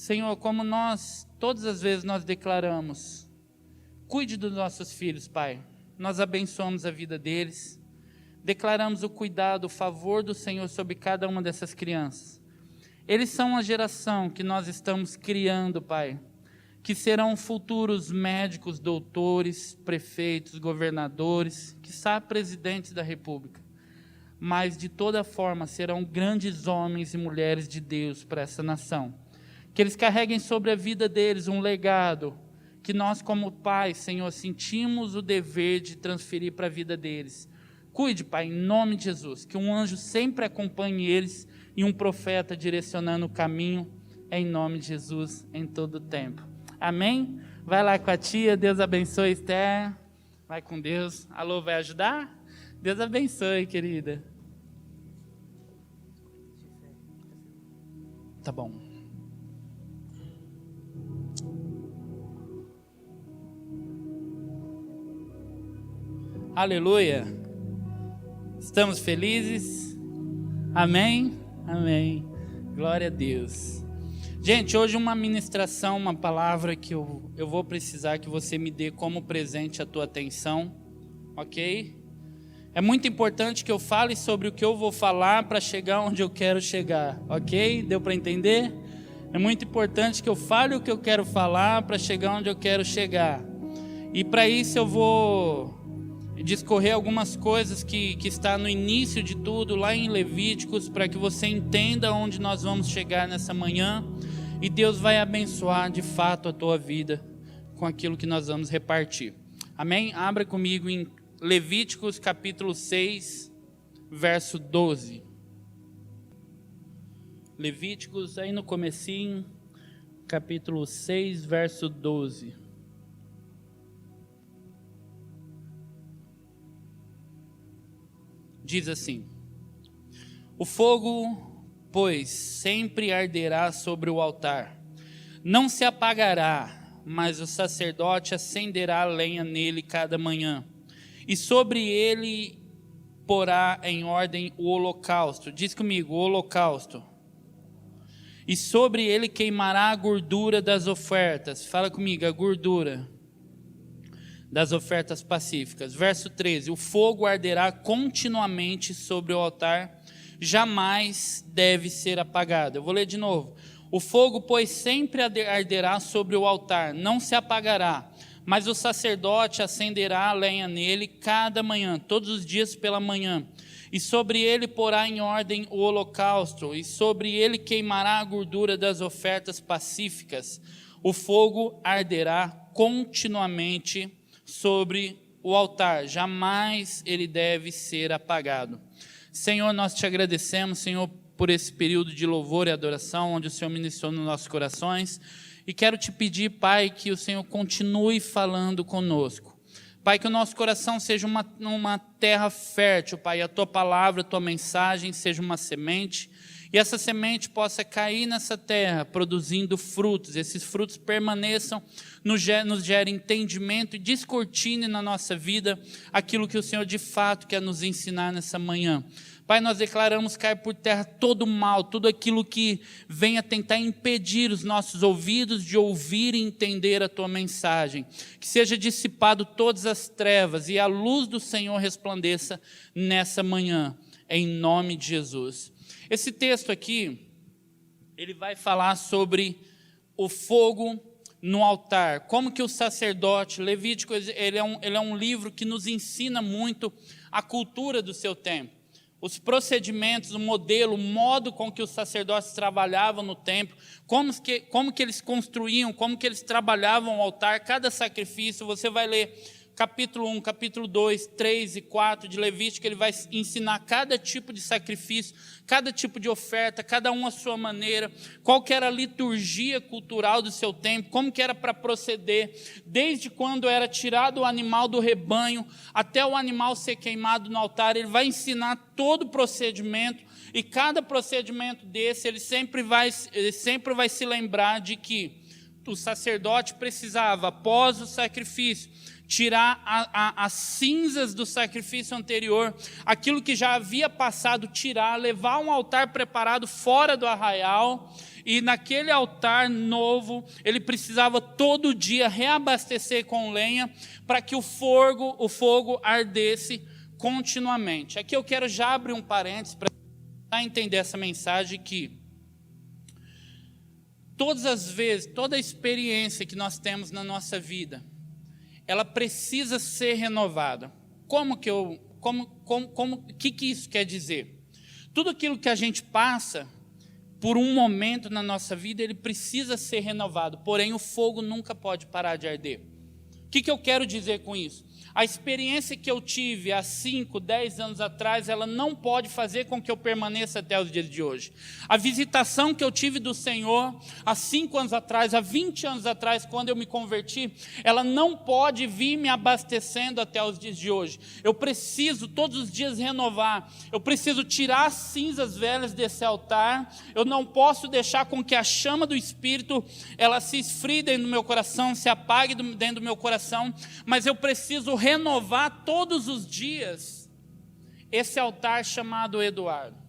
Senhor, como nós, todas as vezes nós declaramos, cuide dos nossos filhos, Pai. Nós abençoamos a vida deles, declaramos o cuidado, o favor do Senhor sobre cada uma dessas crianças. Eles são a geração que nós estamos criando, Pai, que serão futuros médicos, doutores, prefeitos, governadores, quiçá presidentes da República. Mas, de toda forma, serão grandes homens e mulheres de Deus para essa nação. Que eles carreguem sobre a vida deles um legado, que nós, como pais, Senhor, sentimos o dever de transferir para a vida deles. Cuide, Pai, em nome de Jesus, que um anjo sempre acompanhe eles e um profeta direcionando o caminho, em nome de Jesus, em todo o tempo. Amém? Vai lá com a tia, Deus abençoe, Esther. Vai com Deus. Alô, vai ajudar? Deus abençoe, querida. Tá bom. Aleluia. Estamos felizes? Amém? Amém. Glória a Deus. Gente, hoje uma ministração, uma palavra que eu vou precisar que você me dê como presente a tua atenção, ok? É muito importante que eu fale sobre o que eu vou falar para chegar onde eu quero chegar, ok? Deu para entender? É muito importante que eu fale o que eu quero falar para chegar onde eu quero chegar. E para isso eu vou discorrer algumas coisas que está no início de tudo, lá em Levíticos, para que você entenda onde nós vamos chegar nessa manhã. E Deus vai abençoar de fato a tua vida com aquilo que nós vamos repartir. Amém? Abra comigo em Levíticos capítulo 6, verso 12. Levíticos, aí no comecinho, capítulo 6, verso 12. Diz assim: o fogo, pois, sempre arderá sobre o altar, não se apagará, mas o sacerdote acenderá a lenha nele cada manhã, e sobre ele porá em ordem o holocausto. Diz comigo, o holocausto. E sobre ele queimará a gordura das ofertas. Fala comigo, a gordura das ofertas pacíficas. Verso 13, o fogo arderá continuamente sobre o altar, jamais deve ser apagado. Eu vou ler de novo. O fogo, pois, sempre arderá sobre o altar, não se apagará, mas o sacerdote acenderá a lenha nele cada manhã, todos os dias pela manhã, e sobre ele porá em ordem o holocausto, e sobre ele queimará a gordura das ofertas pacíficas. O fogo arderá continuamente sobre o altar, jamais ele deve ser apagado. Senhor, nós te agradecemos, Senhor, por esse período de louvor e adoração, onde o Senhor ministrou nos nossos corações, e quero te pedir, Pai, que o Senhor continue falando conosco. Pai, que o nosso coração seja uma terra fértil, Pai, a tua palavra, a tua mensagem seja uma semente, e essa semente possa cair nessa terra, produzindo frutos, esses frutos permaneçam, nos gerem entendimento e descortine na nossa vida aquilo que o Senhor de fato quer nos ensinar nessa manhã. Pai, nós declaramos cair por terra todo o mal, tudo aquilo que venha tentar impedir os nossos ouvidos de ouvir e entender a tua mensagem. Que seja dissipado todas as trevas e a luz do Senhor resplandeça nessa manhã, em nome de Jesus. Esse texto aqui, ele vai falar sobre o fogo no altar, como que o sacerdote, Levítico, ele é um livro que nos ensina muito a cultura do seu tempo. Os procedimentos, o modelo, o modo com que os sacerdotes trabalhavam no templo, como que eles construíam, como que eles trabalhavam o altar, cada sacrifício. Você vai ler capítulo 1, capítulo 2, 3 e 4 de Levítico, ele vai ensinar cada tipo de sacrifício, cada tipo de oferta, cada um à sua maneira, qual que era a liturgia cultural do seu tempo, como que era para proceder, desde quando era tirado o animal do rebanho, até o animal ser queimado no altar. Ele vai ensinar todo o procedimento, e cada procedimento desse, ele sempre vai se lembrar de que o sacerdote precisava, após o sacrifício, tirar as cinzas do sacrifício anterior, aquilo que já havia passado, tirar, levar um altar preparado fora do arraial, e naquele altar novo, ele precisava todo dia reabastecer com lenha, para que o fogo ardesse continuamente. Aqui eu quero já abrir um parênteses, para entender essa mensagem, que todas as vezes, toda a experiência que nós temos na nossa vida, ela precisa ser renovada. Que isso quer dizer? Tudo aquilo que a gente passa por um momento na nossa vida, ele precisa ser renovado, porém o fogo nunca pode parar de arder. O que eu quero dizer com isso? A experiência que eu tive há 5, 10 anos atrás, ela não pode fazer com que eu permaneça até os dias de hoje. A visitação que eu tive do Senhor há 5 anos atrás, há 20 anos atrás, quando eu me converti, ela não pode vir me abastecendo até os dias de hoje. Eu preciso todos os dias renovar, eu preciso tirar as cinzas velhas desse altar, eu não posso deixar com que a chama do Espírito, ela se esfrie dentro do meu coração, se apague dentro do meu coração, mas eu preciso renovar todos os dias esse altar chamado Eduardo.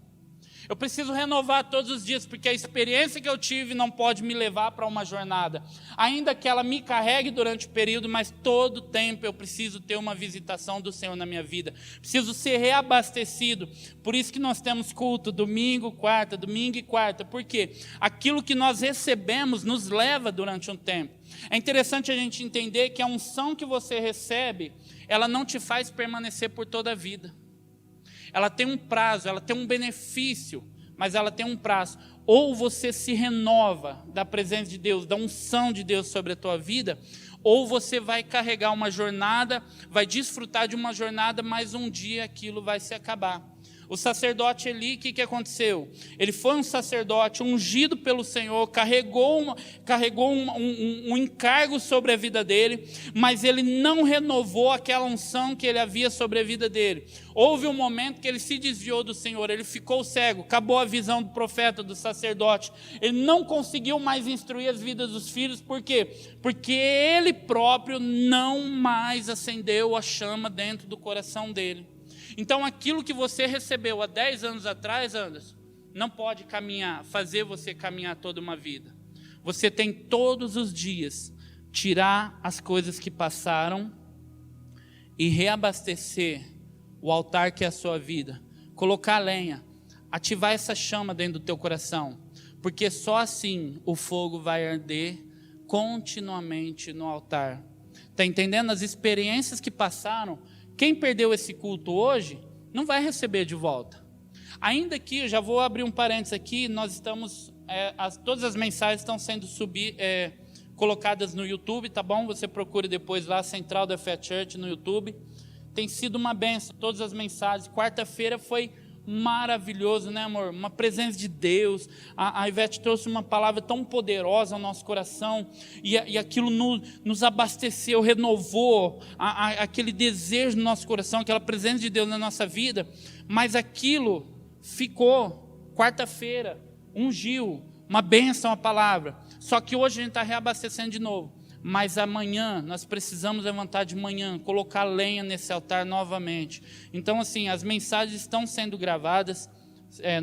Eu preciso renovar todos os dias, porque a experiência que eu tive não pode me levar para uma jornada, ainda que ela me carregue durante o período, mas todo tempo eu preciso ter uma visitação do Senhor na minha vida, preciso ser reabastecido. Por isso que nós temos culto domingo e quarta, porque aquilo que nós recebemos nos leva durante um tempo. É interessante a gente entender que a unção que você recebe, ela não te faz permanecer por toda a vida. Ela tem um prazo, ela tem um benefício, mas ela tem um prazo. Ou você se renova da presença de Deus, da unção de Deus sobre a tua vida, ou você vai carregar uma jornada, vai desfrutar de uma jornada, mas um dia aquilo vai se acabar. O sacerdote Eli, o que aconteceu? Ele foi um sacerdote ungido pelo Senhor, carregou um encargo sobre a vida dele, mas ele não renovou aquela unção que ele havia sobre a vida dele. Houve um momento que ele se desviou do Senhor, ele ficou cego, acabou a visão do profeta, do sacerdote. Ele não conseguiu mais instruir as vidas dos filhos, por quê? Porque ele próprio não mais acendeu a chama dentro do coração dele. Então aquilo que você recebeu há 10 anos atrás, Anderson, não pode fazer você caminhar toda uma vida. Você tem todos os dias tirar as coisas que passaram e reabastecer o altar que é a sua vida, colocar lenha, ativar essa chama dentro do teu coração, porque só assim o fogo vai arder continuamente no altar. Está entendendo? As experiências que passaram, quem perdeu esse culto hoje, não vai receber de volta. Ainda que, eu já vou abrir um parênteses aqui, nós estamos, todas as mensagens estão sendo colocadas no YouTube, tá bom? Você procure depois lá, Central da Fé Church no YouTube. Tem sido uma bênção, todas as mensagens. Quarta-feira foi maravilhoso, né, amor? Uma presença de Deus. A Ivete trouxe uma palavra tão poderosa ao nosso coração, e aquilo nos abasteceu, renovou aquele desejo no nosso coração, aquela presença de Deus na nossa vida. Mas aquilo ficou, quarta-feira, ungiu, uma bênção a palavra. Só que hoje a gente está reabastecendo de novo. Mas amanhã, nós precisamos levantar de manhã, colocar lenha nesse altar novamente. Então, assim, as mensagens estão sendo gravadas,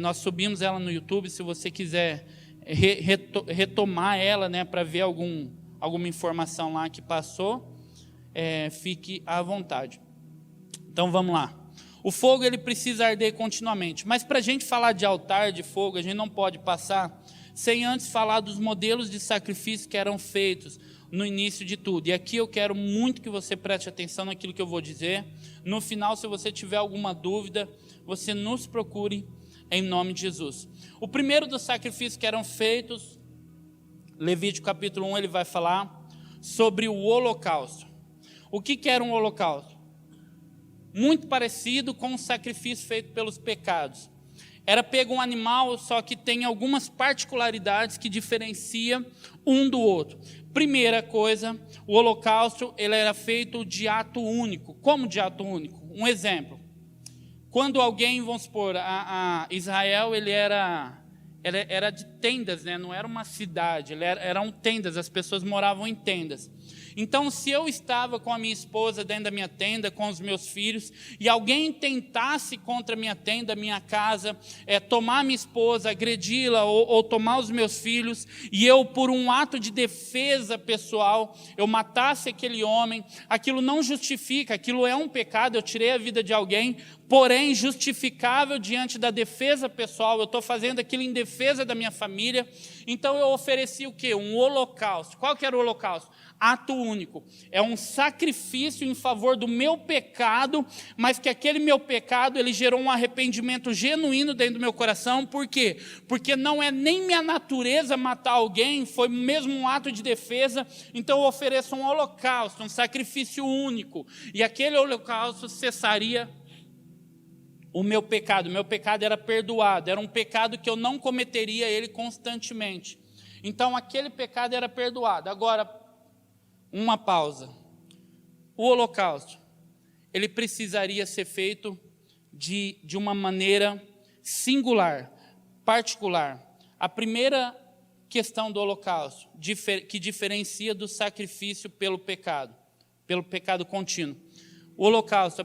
nós subimos ela no YouTube, se você quiser retomar ela, né, para ver alguma informação lá que passou, fique à vontade. Então, vamos lá. O fogo, ele precisa arder continuamente, mas para a gente falar de altar, de fogo, a gente não pode passar sem antes falar dos modelos de sacrifício que eram feitos no início de tudo. E aqui eu quero muito que você preste atenção naquilo que eu vou dizer. No final, se você tiver alguma dúvida, você nos procure em nome de Jesus. O primeiro dos sacrifícios que eram feitos, Levítico capítulo 1, ele vai falar sobre o holocausto. O que era um holocausto? Muito parecido com o sacrifício feito pelos pecados. Era pego um animal, só que tem algumas particularidades que diferenciam um do outro. Primeira coisa, o holocausto ele era feito de ato único. Como de ato único? Um exemplo. Quando alguém, vamos supor, Israel ele era de tendas, né? Não era uma cidade, eram tendas, as pessoas moravam em tendas. Então, se eu estava com a minha esposa dentro da minha tenda, com os meus filhos, e alguém tentasse contra a minha tenda, minha casa, tomar minha esposa, agredi-la ou tomar os meus filhos, e eu, por um ato de defesa pessoal, eu matasse aquele homem, aquilo não justifica, aquilo é um pecado, eu tirei a vida de alguém, porém justificável diante da defesa pessoal, eu estou fazendo aquilo em defesa da minha família, então eu ofereci o quê? Um holocausto. Qual que era o holocausto? Ato único, é um sacrifício em favor do meu pecado, mas que aquele meu pecado, ele gerou um arrependimento genuíno dentro do meu coração. Por quê? Porque não é nem minha natureza matar alguém, foi mesmo um ato de defesa, então eu ofereço um holocausto, um sacrifício único, e aquele holocausto cessaria o meu pecado era perdoado, era um pecado que eu não cometeria ele constantemente, então aquele pecado era perdoado. Agora, uma pausa. O holocausto, ele precisaria ser feito de uma maneira singular, particular. A primeira questão do holocausto, que diferencia do sacrifício pelo pecado contínuo. O holocausto,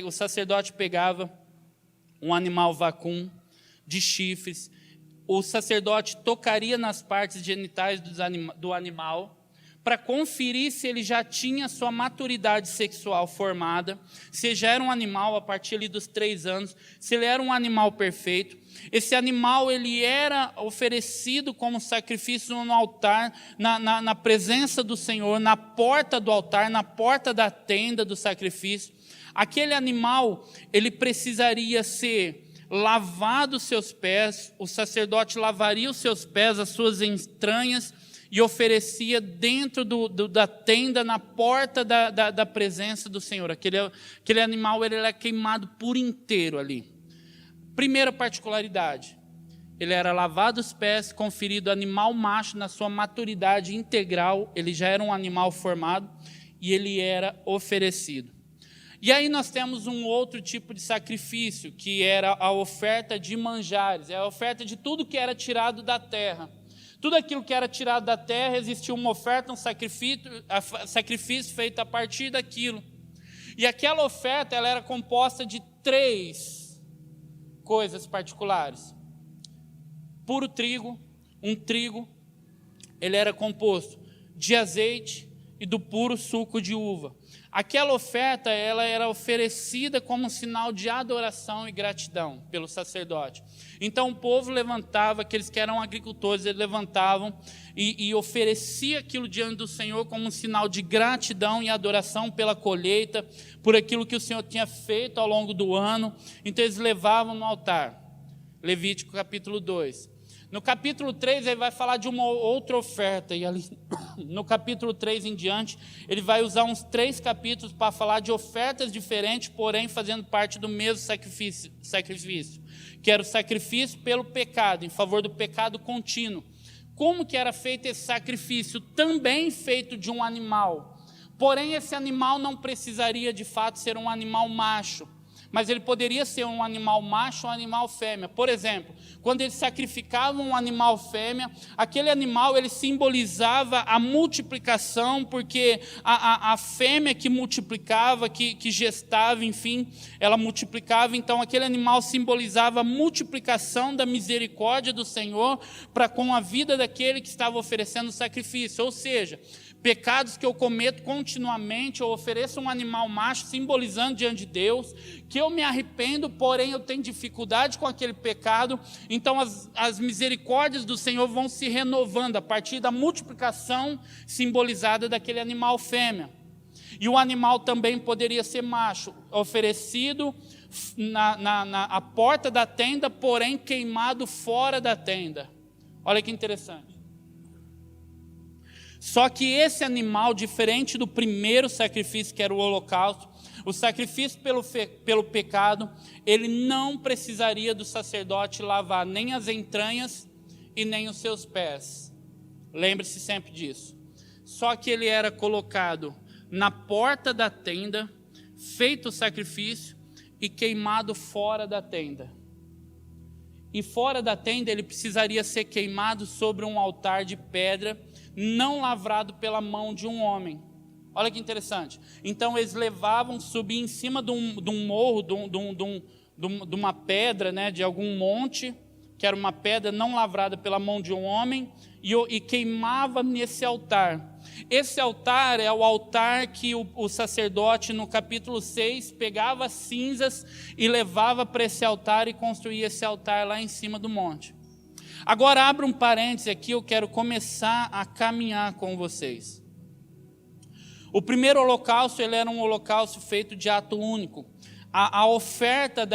o sacerdote pegava um animal vacum, de chifres, o sacerdote tocaria nas partes genitais do animal, para conferir se ele já tinha sua maturidade sexual formada, se já era um animal a partir ali dos 3 anos, se ele era um animal perfeito. Esse animal ele era oferecido como sacrifício no altar, na presença do Senhor, na porta do altar, na porta da tenda do sacrifício. Aquele animal, ele precisaria ser lavado os seus pés, o sacerdote lavaria os seus pés, as suas entranhas, e oferecia dentro da tenda, na porta da presença do Senhor. Aquele animal ele era queimado por inteiro ali. Primeira particularidade, ele era lavado os pés, conferido animal macho na sua maturidade integral, ele já era um animal formado, e ele era oferecido. E aí nós temos um outro tipo de sacrifício, que era a oferta de manjares, é a oferta de tudo que era tirado da terra. Tudo aquilo que era tirado da terra, existia uma oferta, um sacrifício feito a partir daquilo. E aquela oferta ela era composta de 3 coisas particulares. Puro trigo, ele era composto de azeite e do puro suco de uva. Aquela oferta ela era oferecida como um sinal de adoração e gratidão pelo sacerdote. Então o povo levantava, aqueles que eram agricultores, eles levantavam e oferecia aquilo diante do Senhor como um sinal de gratidão e adoração pela colheita, por aquilo que o Senhor tinha feito ao longo do ano. Então eles levavam no altar. Levítico capítulo 2. No capítulo 3, ele vai falar de uma outra oferta, e ali, no capítulo 3 em diante, ele vai usar uns 3 capítulos para falar de ofertas diferentes, porém fazendo parte do mesmo sacrifício, que era o sacrifício pelo pecado, em favor do pecado contínuo. Como que era feito esse sacrifício? Também feito de um animal, porém esse animal não precisaria de fato ser um animal macho, mas ele poderia ser um animal macho ou um animal fêmea. Por exemplo, quando eles sacrificavam um animal fêmea, aquele animal ele simbolizava a multiplicação, porque a fêmea que multiplicava, que gestava, enfim, ela multiplicava, então aquele animal simbolizava a multiplicação da misericórdia do Senhor para com a vida daquele que estava oferecendo o sacrifício. Ou seja, pecados que eu cometo continuamente, eu ofereço um animal macho, simbolizando diante de Deus, que eu me arrependo, porém eu tenho dificuldade com aquele pecado, então as misericórdias do Senhor vão se renovando, a partir da multiplicação simbolizada daquele animal fêmea. E o animal também poderia ser macho, oferecido na porta da tenda, porém queimado fora da tenda. Olha que interessante. Só que esse animal, diferente do primeiro sacrifício, que era o holocausto, o sacrifício pelo pecado, ele não precisaria do sacerdote lavar nem as entranhas e nem os seus pés. Lembre-se sempre disso. Só que ele era colocado na porta da tenda, feito o sacrifício e queimado fora da tenda. e fora da tenda ele precisaria ser queimado sobre um altar de pedra, não lavrado pela mão de um homem. Olha que interessante. Então eles levavam, subiam em cima de um morro, de uma pedra, né, de algum monte, que era uma pedra não lavrada pela mão de um homem, e queimava nesse altar. Esse altar é o altar que o sacerdote, no capítulo 6, pegava as cinzas e levava para esse altar e construía esse altar lá em cima do monte. Agora, abra um parêntese aqui, eu quero começar a caminhar com vocês. O primeiro holocausto, ele era um holocausto feito de ato único. A oferta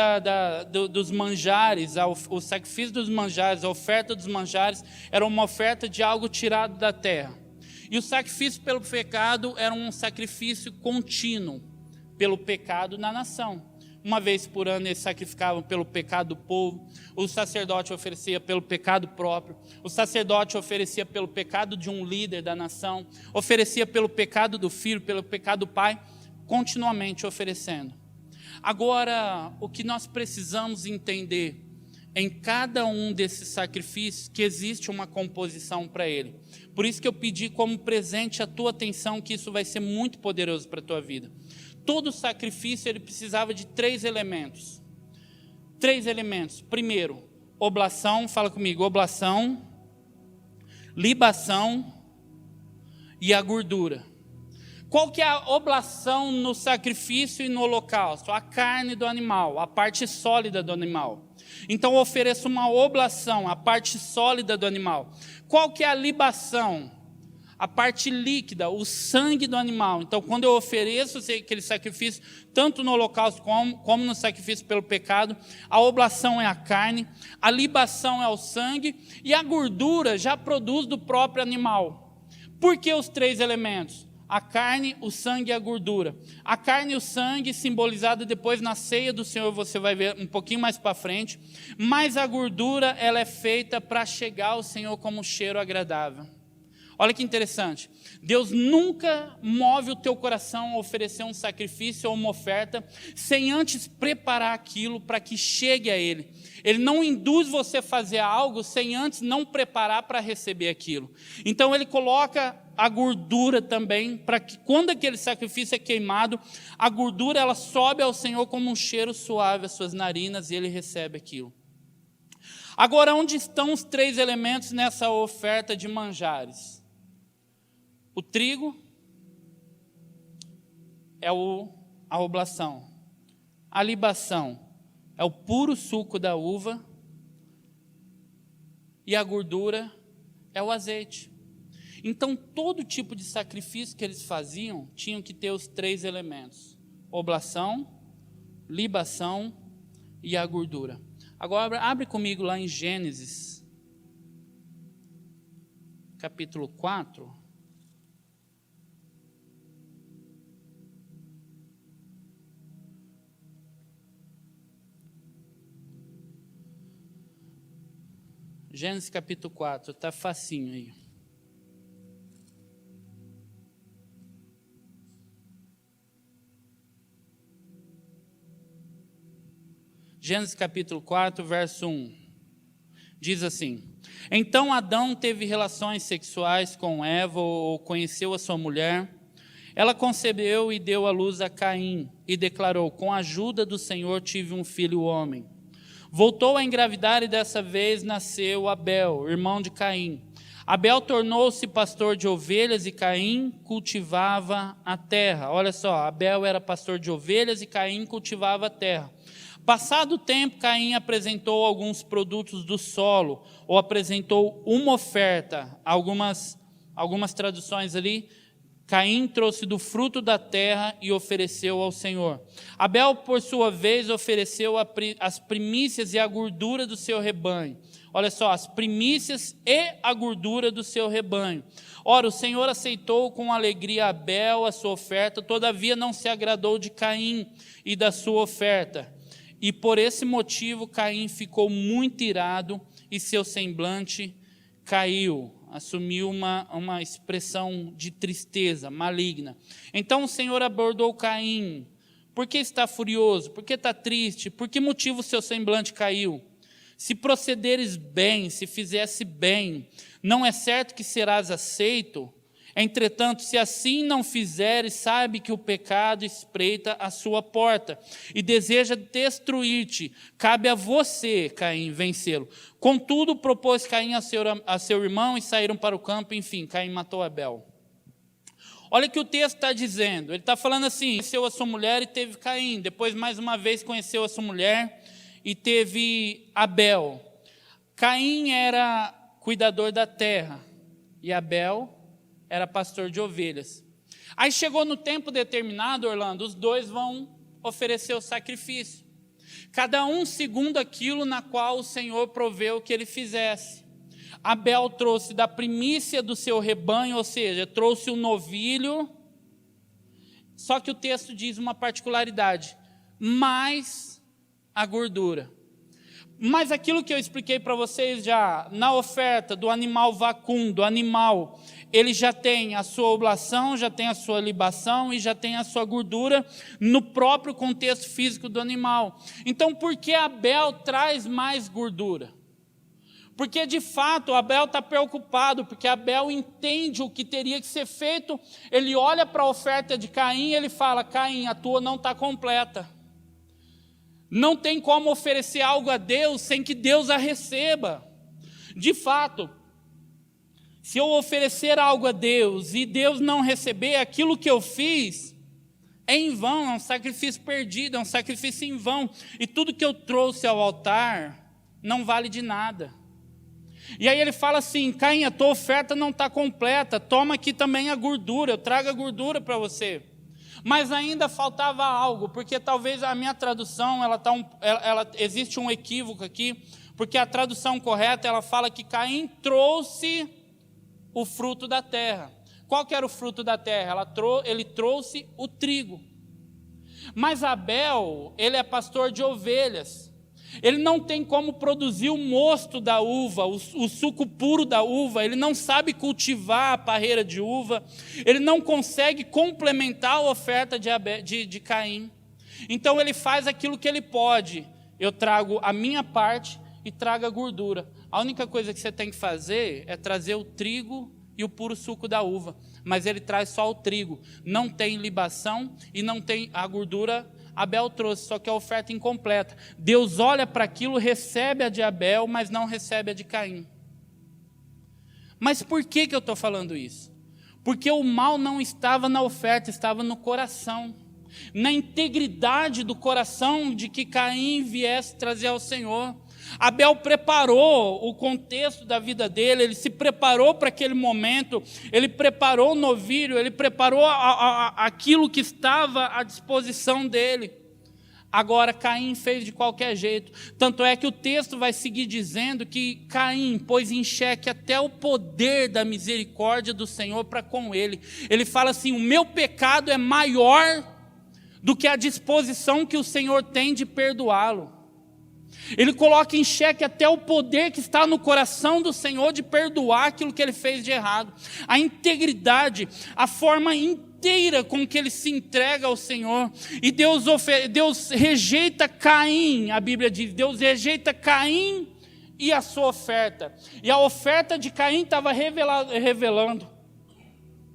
dos manjares, o sacrifício dos manjares, a oferta dos manjares, era uma oferta de algo tirado da terra. E o sacrifício pelo pecado era um sacrifício contínuo, pelo pecado na nação. Uma vez por ano eles sacrificavam pelo pecado do povo, o sacerdote oferecia pelo pecado próprio, o sacerdote oferecia pelo pecado de um líder da nação, oferecia pelo pecado do filho, pelo pecado do pai, continuamente oferecendo. Agora, o que nós precisamos entender em cada um desses sacrifícios, que existe uma composição para ele. Por isso que eu pedi como presente a tua atenção, que isso vai ser muito poderoso para a tua vida. Todo sacrifício ele precisava de 3 elementos. 3 elementos. Primeiro, oblação, fala comigo, oblação, libação e a gordura. Qual que é a oblação no sacrifício e no holocausto? A carne do animal, a parte sólida do animal. Então eu ofereço uma oblação, a parte sólida do animal. Qual que é a libação? A parte líquida, o sangue do animal. Então quando eu ofereço aquele sacrifício, tanto no holocausto como no sacrifício pelo pecado, a oblação é a carne, a libação é o sangue e a gordura já produz do próprio animal. Por que os 3 elementos? A carne, o sangue e a gordura. A carne e o sangue simbolizado depois na ceia do Senhor, você vai ver um pouquinho mais para frente. Mas a gordura, ela é feita para chegar ao Senhor como um cheiro agradável. Olha que interessante. Deus nunca move o teu coração a oferecer um sacrifício ou uma oferta sem antes preparar aquilo para que chegue a Ele. Ele não induz você a fazer algo sem antes não preparar para receber aquilo. Então Ele coloca a gordura também, para que quando aquele sacrifício é queimado, a gordura ela sobe ao Senhor como um cheiro suave às suas narinas e Ele recebe aquilo. Agora, onde estão os 3 elementos nessa oferta de manjares? O trigo é a oblação. A libação é o puro suco da uva. E a gordura é o azeite. Então, todo tipo de sacrifício que eles faziam, tinham que ter os 3 elementos. Oblação, libação e a gordura. Agora, abre comigo lá em Gênesis, capítulo 4. Gênesis capítulo 4, está facinho aí. Gênesis capítulo 4, verso 1. Diz assim: Então Adão teve relações sexuais com Eva, ou conheceu a sua mulher. Ela concebeu e deu à luz a Caim, e declarou: Com a ajuda do Senhor tive um filho homem. Voltou a engravidar e dessa vez nasceu Abel, irmão de Caim. Abel tornou-se pastor de ovelhas e Caim cultivava a terra. Olha só, Abel era pastor de ovelhas e Caim cultivava a terra. Passado o tempo, Caim apresentou alguns produtos do solo, ou apresentou uma oferta. Algumas traduções ali, Caim trouxe do fruto da terra e ofereceu ao Senhor. Abel, por sua vez, ofereceu as primícias e a gordura do seu rebanho. Olha só, as primícias e a gordura do seu rebanho. Ora, o Senhor aceitou com alegria Abel a sua oferta, todavia não se agradou de Caim e da sua oferta. E por esse motivo Caim ficou muito irado e seu semblante caiu. Assumiu uma expressão de tristeza maligna. Então o Senhor abordou Caim. Por que está furioso? Por que está triste? Por que motivo o seu semblante caiu? Se procederes bem, se fizesse bem, não é certo que serás aceito? Entretanto, se assim não fizeres, sabe que o pecado espreita a sua porta e deseja destruir-te. Cabe a você, Caim, vencê-lo. Contudo, propôs Caim a seu irmão e saíram para o campo. Enfim, Caim matou Abel. Olha o que o texto está dizendo. Ele está falando assim: conheceu a sua mulher e teve Caim. Depois, mais uma vez, conheceu a sua mulher e teve Abel. Caim era cuidador da terra e Abel era pastor de ovelhas. Aí chegou no tempo determinado, Orlando, os dois vão oferecer o sacrifício. Cada um segundo aquilo na qual o Senhor proveu que ele fizesse. Abel trouxe da primícia do seu rebanho, ou seja, trouxe o novilho. Só que o texto diz uma particularidade: mais a gordura. Mas aquilo que eu expliquei para vocês já, na oferta do animal vacum, do animal, ele já tem a sua oblação, já tem a sua libação e já tem a sua gordura no próprio contexto físico do animal. Então, por que Abel traz mais gordura? Porque, de fato, Abel está preocupado, porque Abel entende o que teria que ser feito. Ele olha para a oferta de Caim e ele fala: Caim, a tua não está completa. Não tem como oferecer algo a Deus sem que Deus a receba. De fato, se eu oferecer algo a Deus e Deus não receber, aquilo que eu fiz é em vão, é um sacrifício perdido, é um sacrifício em vão. E tudo que eu trouxe ao altar não vale de nada. E aí ele fala assim: Caim, a tua oferta não está completa, toma aqui também a gordura, eu trago a gordura para você. Mas ainda faltava algo, porque talvez a minha tradução, existe um equívoco aqui, porque a tradução correta, ela fala que Caim trouxe o fruto da terra. Qual que era o fruto da terra? Ele trouxe o trigo. Mas Abel, ele é pastor de ovelhas. Ele não tem como produzir o mosto da uva, o suco puro da uva. Ele não sabe cultivar a parreira de uva. Ele não consegue complementar a oferta de Caim. Então ele faz aquilo que ele pode. Eu trago a minha parte e trago a gordura. A única coisa que você tem que fazer é trazer o trigo e o puro suco da uva. Mas ele traz só o trigo. Não tem libação e não tem a gordura. Abel trouxe, só que a oferta incompleta. Deus olha para aquilo, recebe a de Abel, mas não recebe a de Caim. Mas por que eu estou falando isso? Porque o mal não estava na oferta, estava no coração. Na integridade do coração de que Caim viesse trazer ao Senhor. Abel preparou o contexto da vida dele, ele se preparou para aquele momento, ele preparou o novilho, ele preparou aquilo que estava à disposição dele. Agora Caim fez de qualquer jeito, tanto é que o texto vai seguir dizendo que Caim pôs em xeque até o poder da misericórdia do Senhor para com ele. Ele fala assim: o meu pecado é maior do que a disposição que o Senhor tem de perdoá-lo. Ele coloca em xeque até o poder que está no coração do Senhor de perdoar aquilo que ele fez de errado. A integridade, a forma inteira com que ele se entrega ao Senhor. E Deus rejeita Caim, a Bíblia diz, Deus rejeita Caim e a sua oferta. E a oferta de Caim estava revelando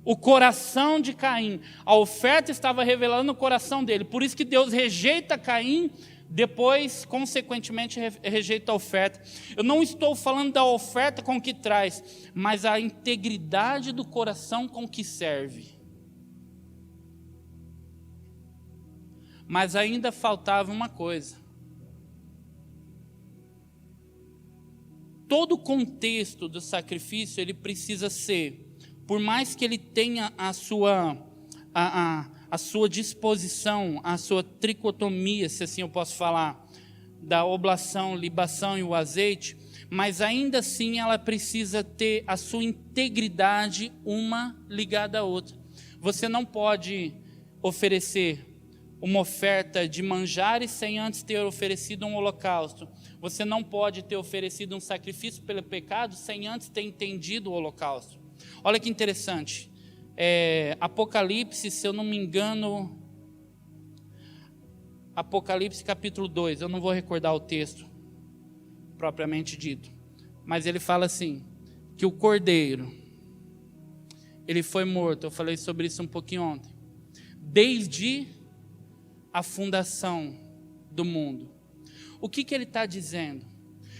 o coração de Caim. A oferta estava revelando o coração dele. Por isso que Deus rejeita Caim, depois, consequentemente, rejeita a oferta. Eu não estou falando da oferta com que traz, mas a integridade do coração com que serve. Mas ainda faltava uma coisa. Todo o contexto do sacrifício, ele precisa ser, por mais que ele tenha a sua disposição, a sua tricotomia, se assim eu posso falar, da oblação, libação e o azeite, mas ainda assim ela precisa ter a sua integridade uma ligada à outra. Você não pode oferecer uma oferta de manjares sem antes ter oferecido um holocausto. Você não pode ter oferecido um sacrifício pelo pecado sem antes ter entendido o holocausto. Olha que interessante. Apocalipse, se eu não me engano, Apocalipse capítulo 2, eu não vou recordar o texto, propriamente dito. Mas ele fala assim, que o cordeiro, ele foi morto, eu falei sobre isso um pouquinho ontem, desde a fundação do mundo. O que ele está dizendo?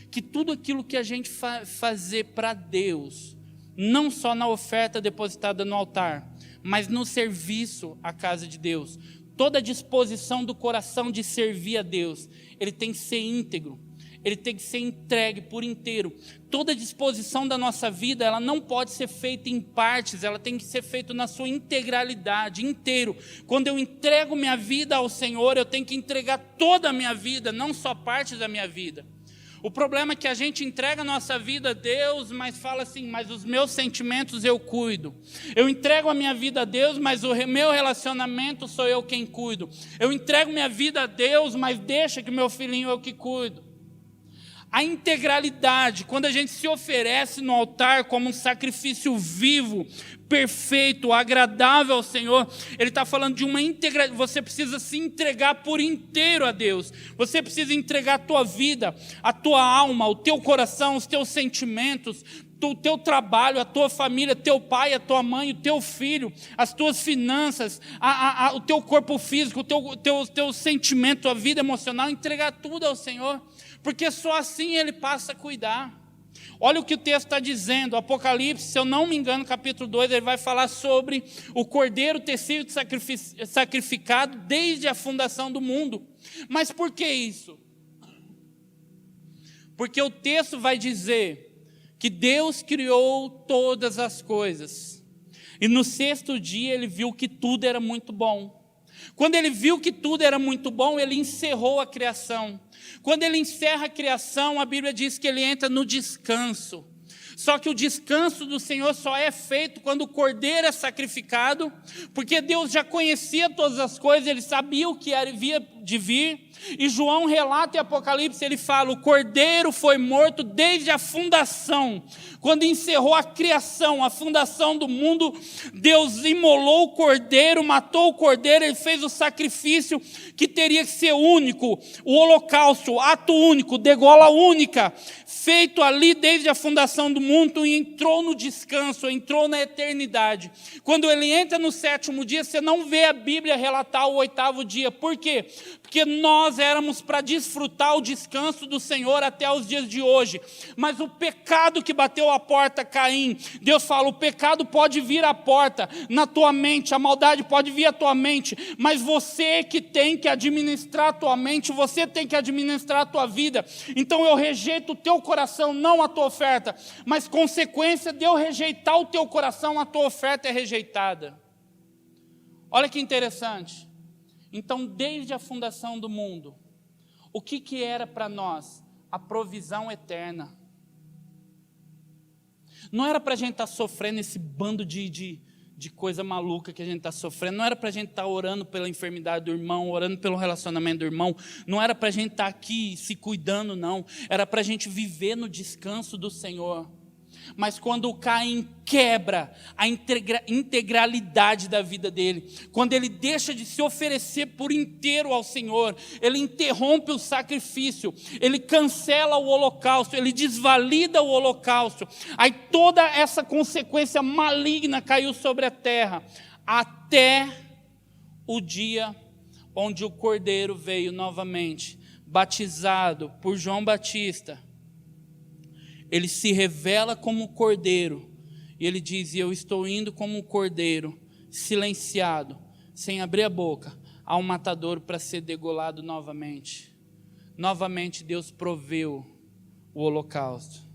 Que tudo aquilo que a gente fazer para Deus, não só na oferta depositada no altar, mas no serviço à casa de Deus, toda a disposição do coração de servir a Deus, ele tem que ser íntegro, ele tem que ser entregue por inteiro. Toda a disposição da nossa vida, ela não pode ser feita em partes, ela tem que ser feita na sua integralidade, inteiro. Quando eu entrego minha vida ao Senhor, eu tenho que entregar toda a minha vida, não só partes da minha vida. O problema é que a gente entrega a nossa vida a Deus, mas fala assim, mas os meus sentimentos eu cuido. Eu entrego a minha vida a Deus, mas o meu relacionamento sou eu quem cuido. Eu entrego minha vida a Deus, mas deixa que meu filhinho eu que cuido. A integralidade, quando a gente se oferece no altar como um sacrifício vivo, perfeito, agradável ao Senhor, ele está falando de uma integralidade. Você precisa se entregar por inteiro a Deus. Você precisa entregar a tua vida, a tua alma, o teu coração, os teus sentimentos, o teu trabalho, a tua família, teu pai, a tua mãe, o teu filho, as tuas finanças, o teu corpo físico, o teu sentimento, a vida emocional, entregar tudo ao Senhor, porque só assim Ele passa a cuidar. Olha o que o texto está dizendo, Apocalipse, se eu não me engano, capítulo 2, ele vai falar sobre o cordeiro ter sido sacrificado desde a fundação do mundo. Mas por que isso? Porque o texto vai dizer que Deus criou todas as coisas, e no sexto dia ele viu que tudo era muito bom. Quando ele viu que tudo era muito bom, ele encerrou a criação. Quando ele encerra a criação, a Bíblia diz que ele entra no descanso. Só que o descanso do Senhor só é feito quando o cordeiro é sacrificado, porque Deus já conhecia todas as coisas, ele sabia o que havia de vir. E João relata em Apocalipse, ele fala, o cordeiro foi morto desde a fundação. Quando encerrou a criação, a fundação do mundo, Deus imolou o cordeiro, matou o cordeiro, ele fez o sacrifício que teria que ser único, o holocausto, ato único, degola única, feito ali desde a fundação do mundo, e entrou no descanso, entrou na eternidade. Quando ele entra no sétimo dia, você não vê a Bíblia relatar o oitavo dia. Por quê? Porque nós éramos para desfrutar o descanso do Senhor até os dias de hoje. Mas o pecado que bateu a porta, Caim, Deus fala, o pecado pode vir à porta, na tua mente, a maldade pode vir à tua mente, mas você que tem que administrar a tua mente, você tem que administrar a tua vida. Então eu rejeito o teu coração, não a tua oferta, mas consequência de eu rejeitar o teu coração, a tua oferta é rejeitada. Olha que interessante. Então, desde a fundação do mundo, o que era para nós? A provisão eterna. Não era para a gente estar sofrendo esse bando de coisa maluca que a gente está sofrendo. Não era para a gente estar orando pela enfermidade do irmão, orando pelo relacionamento do irmão. Não era para a gente estar aqui se cuidando, não. Era para a gente viver no descanso do Senhor. Mas quando o Caim quebra a integralidade da vida dele, quando ele deixa de se oferecer por inteiro ao Senhor, ele interrompe o sacrifício, ele cancela o holocausto, ele desvalida o holocausto, aí toda essa consequência maligna caiu sobre a terra, até o dia onde o Cordeiro veio novamente, batizado por João Batista. Ele se revela como cordeiro, e ele diz, eu estou indo como um cordeiro, silenciado, sem abrir a boca, ao matadouro para ser degolado novamente. Novamente Deus proveu o holocausto.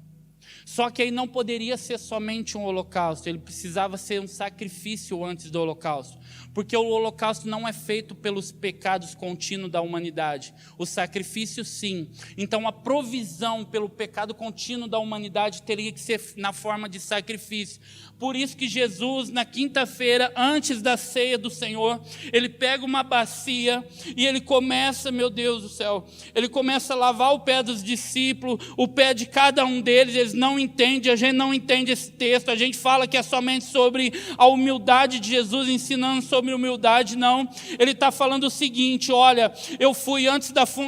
Só que aí não poderia ser somente um holocausto, ele precisava ser um sacrifício antes do holocausto, porque o holocausto não é feito pelos pecados contínuos da humanidade, o sacrifício sim. Então a provisão pelo pecado contínuo da humanidade teria que ser na forma de sacrifício. Por isso que Jesus, na quinta-feira, antes da ceia do Senhor, ele pega uma bacia e ele começa, meu Deus do céu, ele começa a lavar o pé dos discípulos, o pé de cada um deles, eles vezes não entende, a gente não entende esse texto, a gente fala que é somente sobre a humildade de Jesus, ensinando sobre humildade. Não, ele está falando o seguinte: olha, eu fui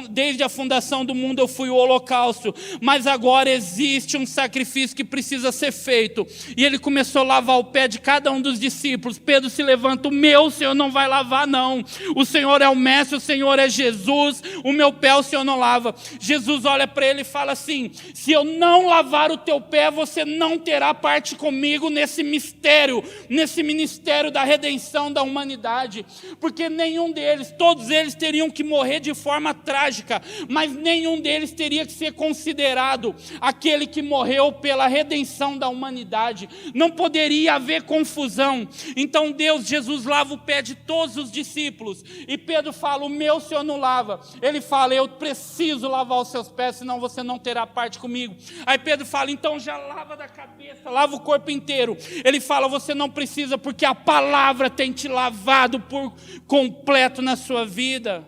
desde a fundação do mundo eu fui o holocausto, mas agora existe um sacrifício que precisa ser feito. E ele começou a lavar o pé de cada um dos discípulos. Pedro se levanta: o meu Senhor não vai lavar não, o Senhor é o mestre, o Senhor é Jesus, o meu pé o Senhor não lava. Jesus olha para ele e fala assim: se eu não lavar o teu pé, você não terá parte comigo nesse mistério, nesse ministério da redenção da humanidade. Porque nenhum deles, todos eles teriam que morrer de forma trágica, mas nenhum deles teria que ser considerado aquele que morreu pela redenção da humanidade. Não poderia haver confusão. Então Jesus lava o pé de todos os discípulos, e Pedro fala: o meu Senhor não lava. Ele fala: eu preciso lavar os seus pés, senão você não terá parte comigo. Aí Pedro fala: então já lava da cabeça, lava o corpo inteiro. Ele fala: você não precisa, porque a palavra tem te lavado por completo na sua vida.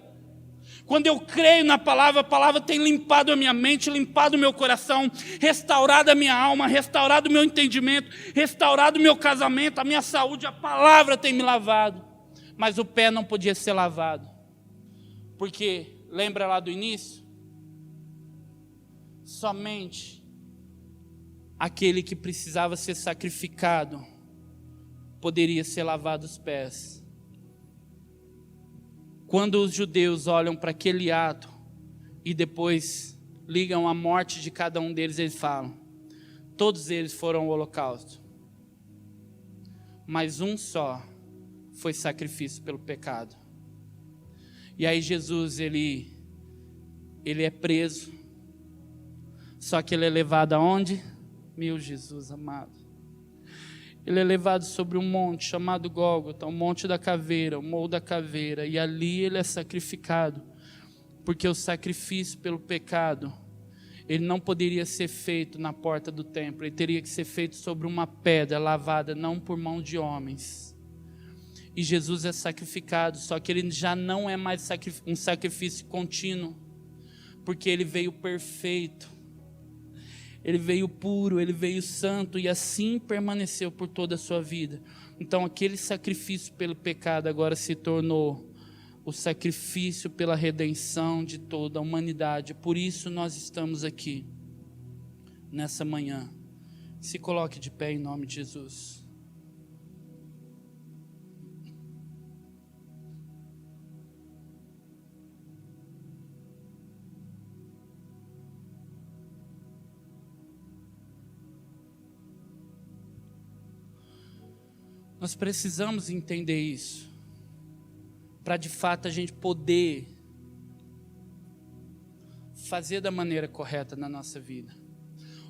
Quando eu creio na palavra, a palavra tem limpado a minha mente, limpado o meu coração, restaurado a minha alma, restaurado o meu entendimento, restaurado o meu casamento, a minha saúde. A palavra tem me lavado. Mas o pé não podia ser lavado, porque, lembra lá do início? Somente aquele que precisava ser sacrificado poderia ser lavado os pés. Quando os judeus olham para aquele ato e depois ligam a morte de cada um deles, eles falam: todos eles foram ao holocausto, mas um só foi sacrifício pelo pecado. E aí Jesus, ele é preso, só que ele é levado aonde? Meu Jesus amado. Ele é levado sobre um monte chamado Gólgota, o monte da caveira, o morro da caveira, e ali ele é sacrificado, porque o sacrifício pelo pecado, ele não poderia ser feito na porta do templo, ele teria que ser feito sobre uma pedra lavada, não por mão de homens. E Jesus é sacrificado, só que ele já não é mais um sacrifício contínuo, porque ele veio perfeito. Ele veio puro, ele veio santo, e assim permaneceu por toda a sua vida. Então aquele sacrifício pelo pecado agora se tornou o sacrifício pela redenção de toda a humanidade. Por isso nós estamos aqui nessa manhã. Se coloque de pé em nome de Jesus. Nós precisamos entender isso, para de fato a gente poder fazer da maneira correta na nossa vida.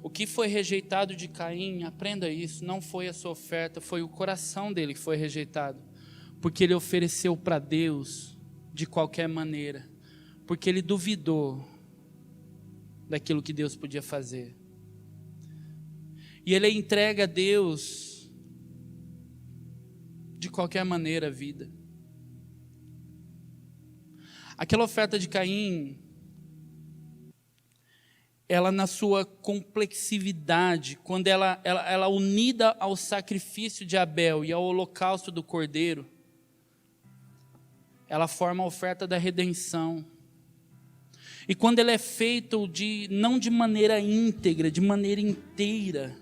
O que foi rejeitado de Caim, aprenda isso, não foi a sua oferta, foi o coração dele que foi rejeitado, porque ele ofereceu para Deus de qualquer maneira, porque ele duvidou daquilo que Deus podia fazer. E ele entrega a Deus de qualquer maneira a vida. Aquela oferta de Caim, ela na sua complexividade, quando ela unida ao sacrifício de Abel e ao holocausto do Cordeiro, ela forma a oferta da redenção. E quando ela é feita não de maneira íntegra, de maneira inteira,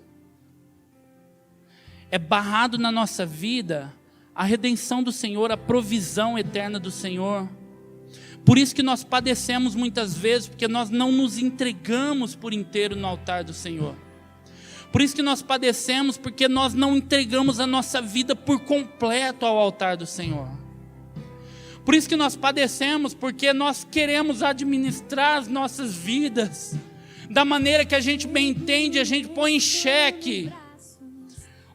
é barrado na nossa vida a redenção do Senhor, a provisão eterna do Senhor. Por isso que nós padecemos muitas vezes, porque nós não nos entregamos por inteiro no altar do Senhor. Por isso que nós padecemos, porque nós não entregamos a nossa vida por completo ao altar do Senhor. Por isso que nós padecemos, porque nós queremos administrar as nossas vidas da maneira que a gente bem entende, a gente põe em xeque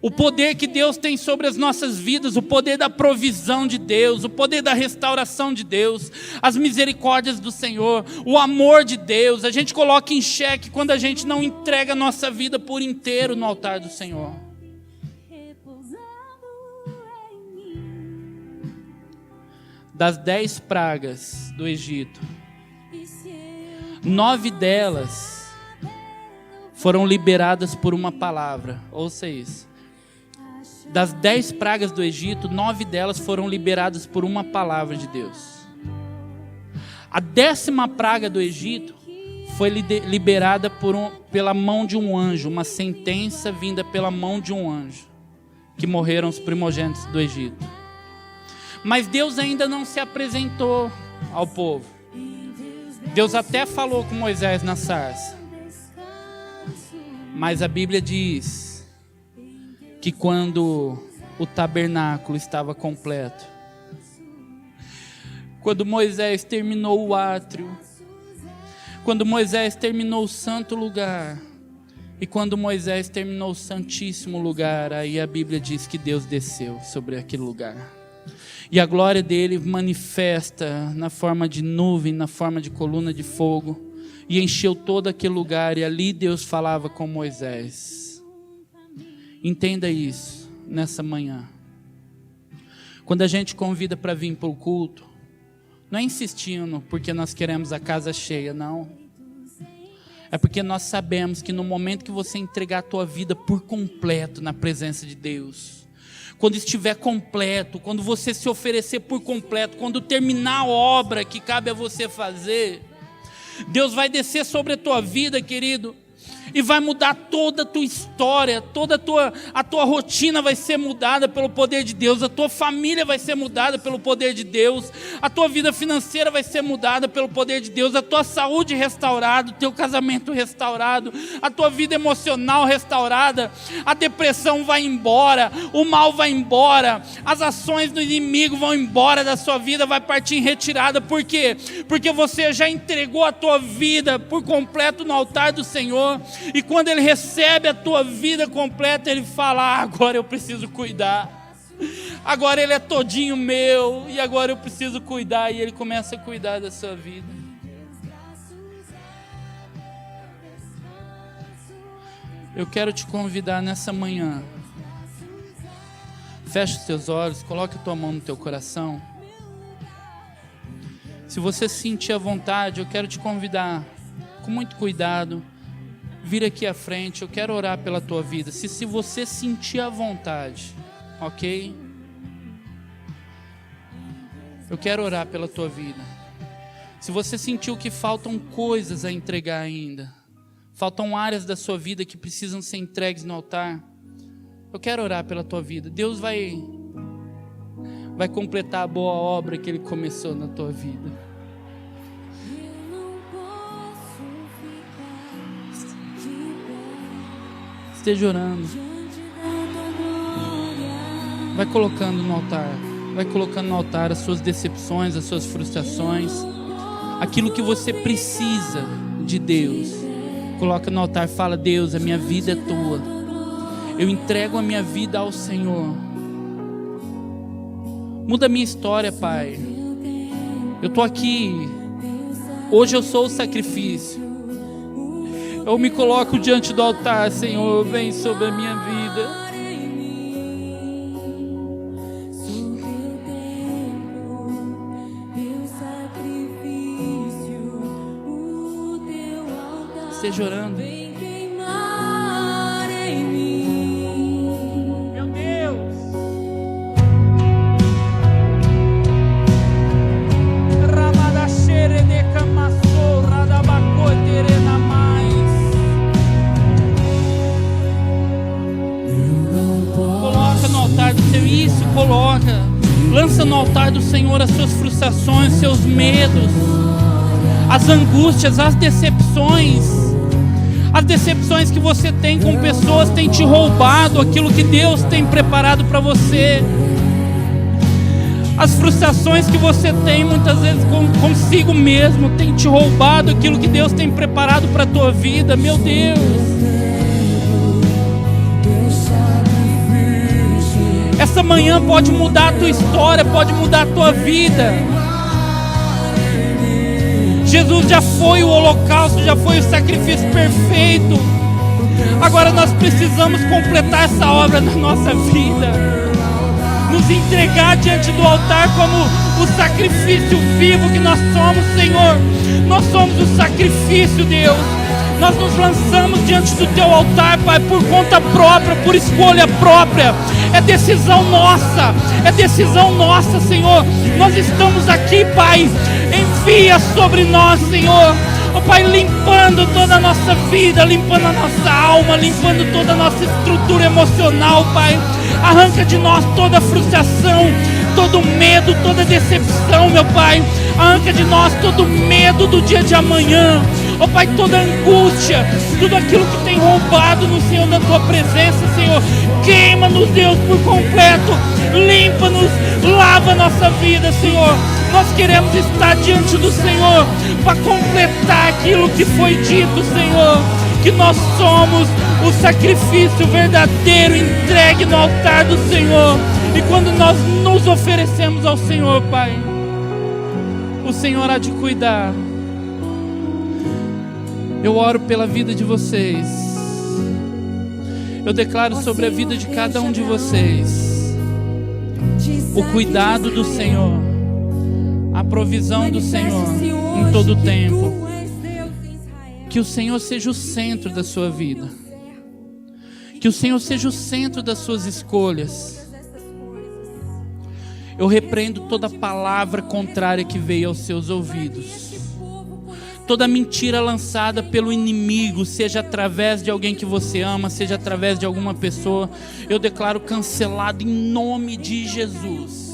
o poder que Deus tem sobre as nossas vidas, o poder da provisão de Deus, o poder da restauração de Deus, as misericórdias do Senhor, o amor de Deus. A gente coloca em xeque quando a gente não entrega a nossa vida por inteiro no altar do Senhor. Das 10 pragas do Egito, 9 delas foram liberadas por uma palavra. Ouça isso. Das 10 pragas do Egito, 9 delas foram liberadas por uma palavra de Deus. A 10ª praga do Egito foi liberada pela mão de um anjo, uma sentença vinda pela mão de um anjo, que morreram os primogênitos do Egito. Mas Deus ainda não se apresentou ao povo. Deus até falou com Moisés na sarça. Mas a Bíblia diz que quando o tabernáculo estava completo, quando Moisés terminou o átrio, quando Moisés terminou o santo lugar, e quando Moisés terminou o santíssimo lugar, aí a Bíblia diz que Deus desceu sobre aquele lugar. E a glória dele manifesta na forma de nuvem, na forma de coluna de fogo, e encheu todo aquele lugar, e ali Deus falava com Moisés. Entenda isso nessa manhã. Quando a gente convida para vir para o culto, não é insistindo porque nós queremos a casa cheia, não. É porque nós sabemos que no momento que você entregar a tua vida por completo na presença de Deus, quando estiver completo, quando você se oferecer por completo, quando terminar a obra que cabe a você fazer, Deus vai descer sobre a tua vida, querido, e vai mudar toda a tua história, toda a tua rotina vai ser mudada pelo poder de Deus, a tua família vai ser mudada pelo poder de Deus, a tua vida financeira vai ser mudada pelo poder de Deus, a tua saúde restaurada, o teu casamento restaurado, a tua vida emocional restaurada, a depressão vai embora, o mal vai embora, as ações do inimigo vão embora da sua vida, vai partir em retirada. Por quê? Porque você já entregou a tua vida por completo no altar do Senhor. E quando Ele recebe a tua vida completa, Ele fala: agora eu preciso cuidar, agora Ele é todinho meu, e agora eu preciso cuidar. E Ele começa a cuidar da sua vida. Eu quero te convidar nessa manhã, feche os teus olhos, coloque a tua mão no teu coração. Se você sentir a vontade, eu quero te convidar, com muito cuidado, vir aqui à frente. Eu quero orar pela tua vida. Se você sentir a vontade, ok? Eu quero orar pela tua vida. Se você sentiu que faltam coisas a entregar ainda, faltam áreas da sua vida que precisam ser entregues no altar, eu quero orar pela tua vida. Deus vai completar a boa obra que Ele começou na tua vida. Esteja orando. Vai colocando no altar. Vai colocando no altar as suas decepções, as suas frustrações, aquilo que você precisa de Deus. Coloca no altar, fala: Deus, a minha vida é tua. Eu entrego a minha vida ao Senhor. Muda a minha história, Pai. Eu estou aqui. Hoje eu sou o sacrifício. Eu me coloco diante do altar, Senhor, vem sobre a minha vida. Esteja orando. Meu Deus. Ramadachere de Camassou, Radabacotere na mais. Coloca no altar do Senhor. Isso, coloca. Lança no altar do Senhor as suas frustrações, seus medos, as angústias, as decepções. As decepções que você tem com pessoas têm te roubado aquilo que Deus tem preparado para você. As frustrações que você tem muitas vezes consigo mesmo têm te roubado aquilo que Deus tem preparado para a tua vida. Meu Deus. Essa manhã pode mudar a tua história, pode mudar a tua vida. Jesus já foi o holocausto, já foi o sacrifício perfeito. Agora nós precisamos completar essa obra na nossa vida. Nos entregar diante do altar como o sacrifício vivo que nós somos, Senhor. Nós somos o sacrifício, Deus. Nós nos lançamos diante do teu altar, Pai, por conta própria, por escolha própria. É decisão nossa, Senhor. Nós estamos aqui, Pai. Envia sobre nós, Senhor. Oh, Pai, limpando toda a nossa vida, limpando a nossa alma, limpando toda a nossa estrutura emocional, Pai. Arranca de nós toda a frustração, todo medo, toda decepção, meu Pai. Arranca de nós todo medo do dia de amanhã. Oh, Pai, toda angústia, tudo aquilo que tem roubado no Senhor, na Tua presença, Senhor. Queima-nos, Deus, por completo. Limpa-nos, lava a nossa vida, Senhor. Nós queremos estar diante do Senhor para completar aquilo que foi dito, Senhor. Que nós somos o sacrifício verdadeiro entregue no altar do Senhor. E quando nós nos oferecemos ao Senhor, Pai, o Senhor há de cuidar. Eu oro pela vida de vocês. Eu declaro sobre a vida de cada um de vocês o cuidado do Senhor, a provisão do Senhor em todo o tempo. Que o Senhor seja o centro da sua vida. Que o Senhor seja o centro das suas escolhas. Eu repreendo toda palavra contrária que veio aos seus ouvidos. Toda mentira lançada pelo inimigo, seja através de alguém que você ama, seja através de alguma pessoa, eu declaro cancelado em nome de Jesus.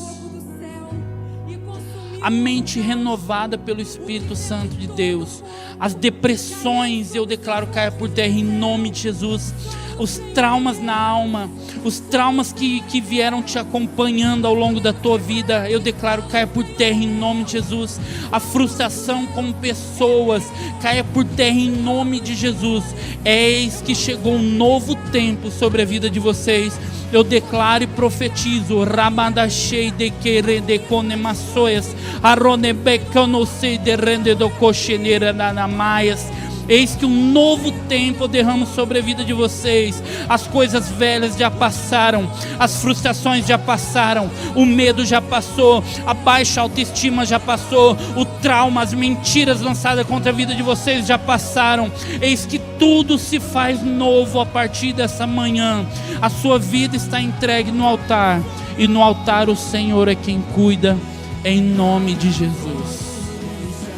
A mente renovada pelo Espírito Santo de Deus. As depressões eu declaro cair por terra em nome de Jesus. Os traumas na alma, os traumas que vieram te acompanhando ao longo da tua vida, eu declaro caia por terra em nome de Jesus. A frustração com pessoas caia por terra em nome de Jesus. Eis que chegou um novo tempo sobre a vida de vocês. Eu declaro e profetizo, Ramadachei de querende conemaçoias, Aronebecanosei de rende do cocheneira nanamaias. Eis que um novo tempo eu derramo sobre a vida de vocês. As coisas velhas já passaram, as frustrações já passaram, o medo já passou, a baixa autoestima já passou, o trauma, as mentiras lançadas contra a vida de vocês já passaram. Eis que tudo se faz novo a partir dessa manhã. A sua vida está entregue no altar, e no altar o Senhor é quem cuida, em nome de Jesus.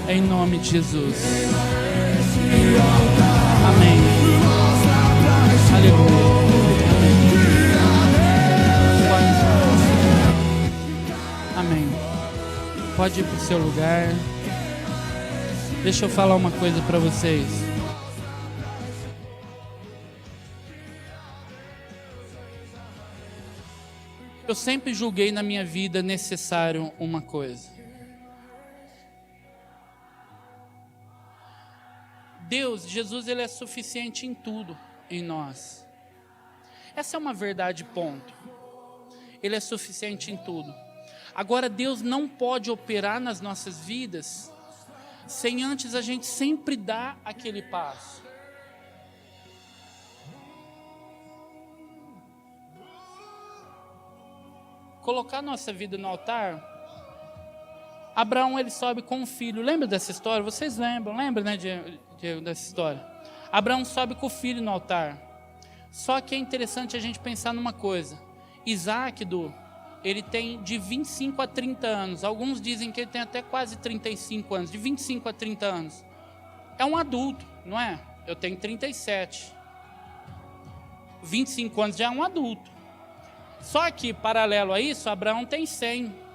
Em nome de Jesus. Amém. Aleluia. Amém. Pode ir para o seu lugar. Deixa eu falar uma coisa para vocês. Eu sempre julguei na minha vida necessário uma coisa. Deus, Jesus, Ele é suficiente em tudo em nós. Essa é uma verdade, ponto. Ele é suficiente em tudo. Agora, Deus não pode operar nas nossas vidas sem antes a gente sempre dar aquele passo. Colocar nossa vida no altar. Abraão, ele sobe com um filho. Lembra dessa história? Vocês lembram? Lembra, né, dessa história? Abraão sobe com o filho no altar. Só que é interessante a gente pensar numa coisa. Isaac, ele tem de 25 a 30 anos. Alguns dizem que ele tem até quase 35 anos. De 25 a 30 anos. É um adulto, não é? Eu tenho 37. 25 anos já é um adulto. Só que, paralelo a isso, Abraão tem 100.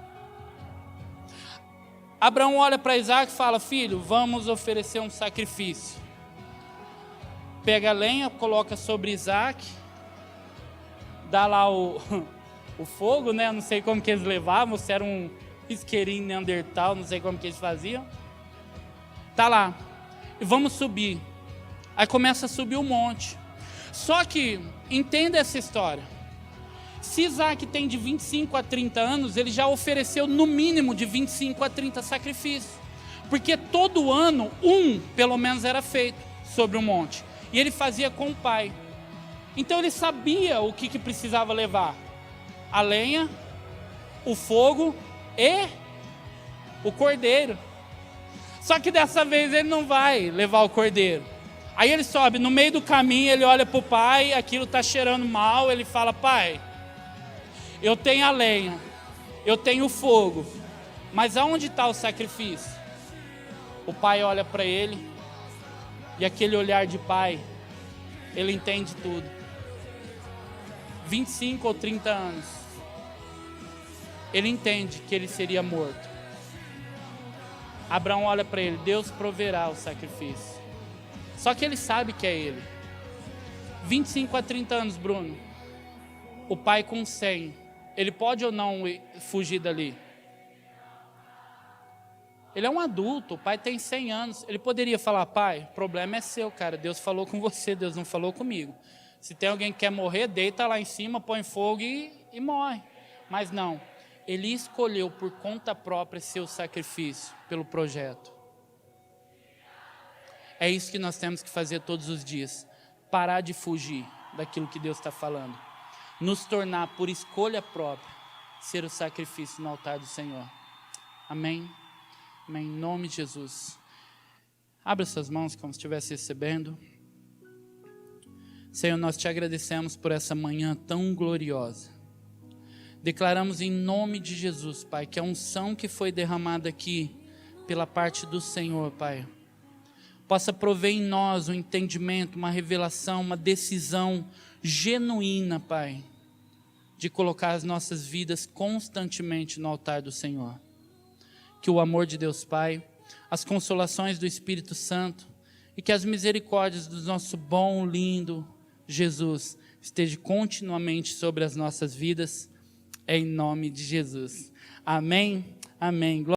Abraão olha para Isaac e fala: filho, vamos oferecer um sacrifício. Pega a lenha, coloca sobre Isaac, dá lá o fogo, né? Não sei como que eles levavam, se era um isqueirinho neandertal, não sei como que eles faziam. Tá lá, e vamos subir. Aí começa a subir o monte. Só que, entenda essa história. Se Isaac tem de 25 a 30 anos, ele já ofereceu no mínimo de 25 a 30 sacrifícios. Porque todo ano, pelo menos era feito sobre o monte. E ele fazia com o pai. Então ele sabia o que precisava levar. A lenha, o fogo e o cordeiro. Só que dessa vez ele não vai levar o cordeiro. Aí ele sobe, no meio do caminho ele olha para o pai, aquilo está cheirando mal, ele fala: pai, eu tenho a lenha, eu tenho o fogo, mas aonde está o sacrifício? O pai olha para ele, e aquele olhar de pai, ele entende tudo. 25 ou 30 anos, ele entende que ele seria morto. Abraão olha para ele: Deus proverá o sacrifício. Só que ele sabe que é ele. 25 a 30 anos, Bruno. O pai com 100, ele pode ou não fugir dali? Ele é um adulto, o pai tem 100 anos. Ele poderia falar: pai, o problema é seu, cara. Deus falou com você, Deus não falou comigo. Se tem alguém que quer morrer, deita lá em cima, põe fogo e morre. Mas não, ele escolheu por conta própria seu sacrifício pelo projeto. É isso que nós temos que fazer todos os dias. Parar de fugir daquilo que Deus está falando. Nos tornar, por escolha própria, ser o sacrifício no altar do Senhor. Amém? Amém. Em nome de Jesus. Abra suas mãos como se estivesse recebendo. Senhor, nós te agradecemos por essa manhã tão gloriosa. Declaramos em nome de Jesus, Pai, que a unção que foi derramada aqui pela parte do Senhor, Pai, possa prover em nós um entendimento, uma revelação, uma decisão genuína, Pai, de colocar as nossas vidas constantemente no altar do Senhor. Que o amor de Deus Pai, as consolações do Espírito Santo e que as misericórdias do nosso bom, lindo Jesus esteja continuamente sobre as nossas vidas, em nome de Jesus. Amém, amém.